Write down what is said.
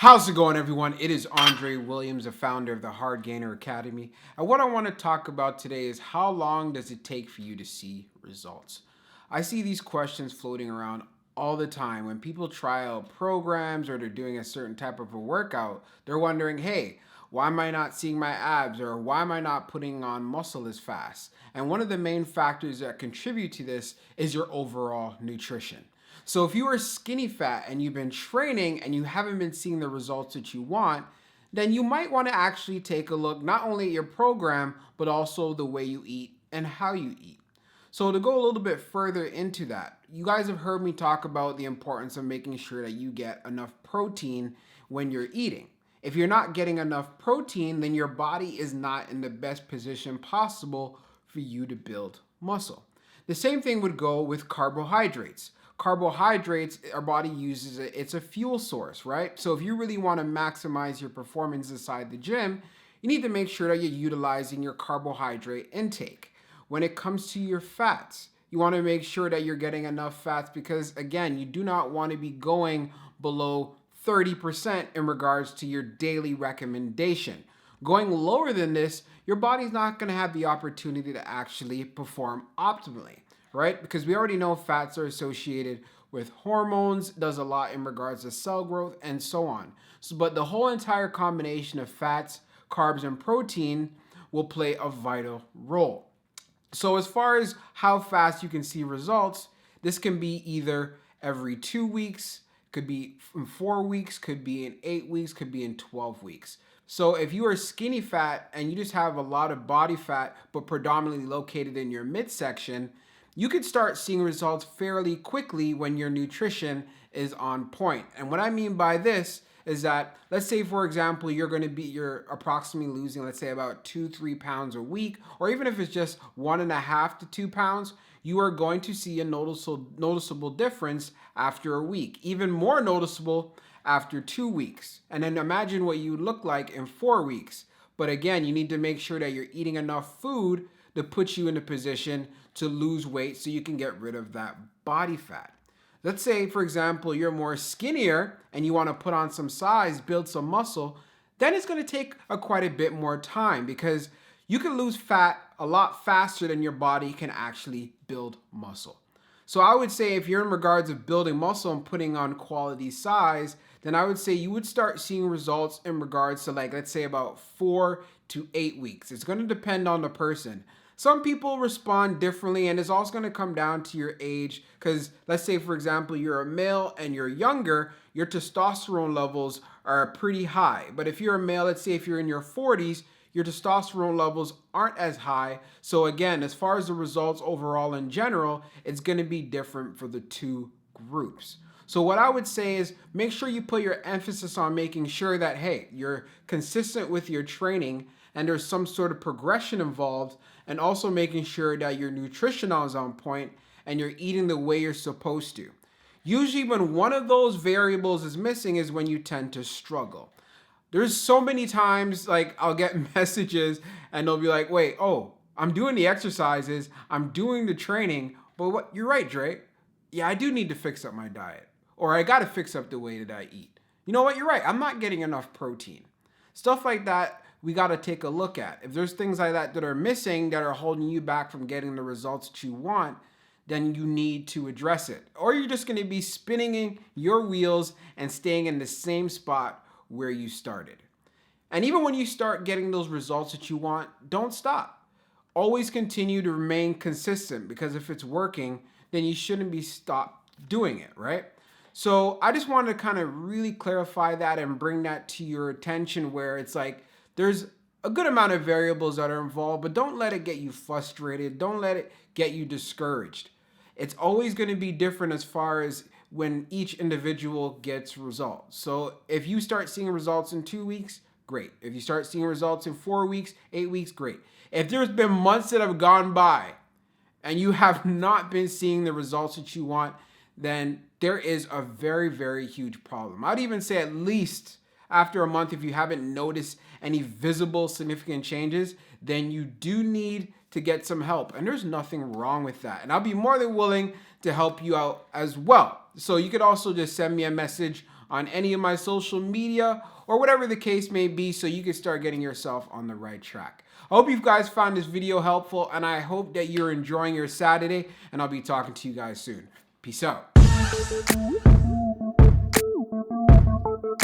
How's it going, everyone? It is Andre Williams, the founder of the Hard Gainer Academy. And what I want to talk about today is how long does it take for you to see results? I see these questions floating around all the time when people try out programs or they're doing a certain type of a workout. They're wondering, hey, why am I not seeing my abs, or why am I not putting on muscle as fast? And one of the main factors that contribute to this is your overall nutrition. So if you are skinny fat and you've been training and you haven't been seeing the results that you want, then you might want to actually take a look not only at your program, but also the way you eat and how you eat. So to go a little bit further into that, you guys have heard me talk about the importance of making sure that you get enough protein when you're eating. If you're not getting enough protein, then your body is not in the best position possible for you to build muscle. The same thing would go with carbohydrates. Carbohydrates, our body uses it, it's a fuel source, right? So if you really want to maximize your performance inside the gym, you need to make sure that you're utilizing your carbohydrate intake. When it comes to your fats, you want to make sure that you're getting enough fats because, again, you do not want to be going below 30% in regards to your daily recommendation. Going lower than this, your body's not going to have the opportunity to actually perform optimally, right? Because we already know fats are associated with hormones, does a lot in regards to cell growth, and so on. But the whole entire combination of fats, carbs, and protein will play a vital role. So as far as how fast you can see results, this can be either every 2 weeks, could be in 4 weeks, could be in 8 weeks, could be in 12 weeks. So if you are skinny fat and you just have a lot of body fat, but predominantly located in your midsection, you could start seeing results fairly quickly when your nutrition is on point. And what I mean by this is that, let's say, for example, you're approximately losing, let's say, about 2-3 pounds a week, or even if it's just 1.5 to 2 pounds, you are going to see a noticeable difference after a week, even more noticeable after 2 weeks. And then imagine what you look like in 4 weeks. But again, you need to make sure that you're eating enough food to put you in a position to lose weight so you can get rid of that body fat. Let's say, for example, you're more skinnier and you want to put on some size, build some muscle, then it's going to take quite a bit more time because you can lose fat a lot faster than your body can actually build muscle. So I would say if you're in regards of building muscle and putting on quality size, then I would say you would start seeing results in regards to, like, let's say about 4 to 8 weeks. It's going to depend on the person. Some people respond differently, and it's also going to come down to your age because let's say, for example, you're a male and you're younger, your testosterone levels are pretty high. But if you're a male, let's say if you're in your 40s, your testosterone levels aren't as high. So again, as far as the results overall in general, it's going to be different for the two groups. So what I would say is make sure you put your emphasis on making sure that, hey, you're consistent with your training and there's some sort of progression involved, and also making sure that your nutrition is on point and you're eating the way you're supposed to. Usually when one of those variables is missing is when you tend to struggle. There's so many times, like, I'll get messages and they'll be like, wait, oh, I'm doing the exercises, I'm doing the training, but what, you're right, Dre. Yeah, I do need to fix up my diet, or I got to fix up the way that I eat. You know what? You're right. I'm not getting enough protein. Stuff like that, we got to take a look at. If there's things like that that are missing, that are holding you back from getting the results that you want, then you need to address it. Or you're just going to be spinning in your wheels and staying in the same spot where you started. And even when you start getting those results that you want, don't stop. Always continue to remain consistent, because if it's working, then you shouldn't be stopped doing it, right? So I just wanted to kind of really clarify that and bring that to your attention, where it's like there's a good amount of variables that are involved, but don't let it get you frustrated. Don't let it get you discouraged. It's always going to be different as far as when each individual gets results. So if you start seeing results in 2 weeks, great. If you start seeing results in 4 weeks, 8 weeks, great. If there's been months that have gone by and you have not been seeing the results that you want, then there is a very, very huge problem. I'd even say at least after a month, if you haven't noticed any visible significant changes, then you do need to get some help. And there's nothing wrong with that. And I'll be more than willing to help you out as well. So you could also just send me a message on any of my social media or whatever the case may be so you can start getting yourself on the right track. I hope you guys found this video helpful, and I hope that you're enjoying your Saturday, and I'll be talking to you guys soon. Peace out.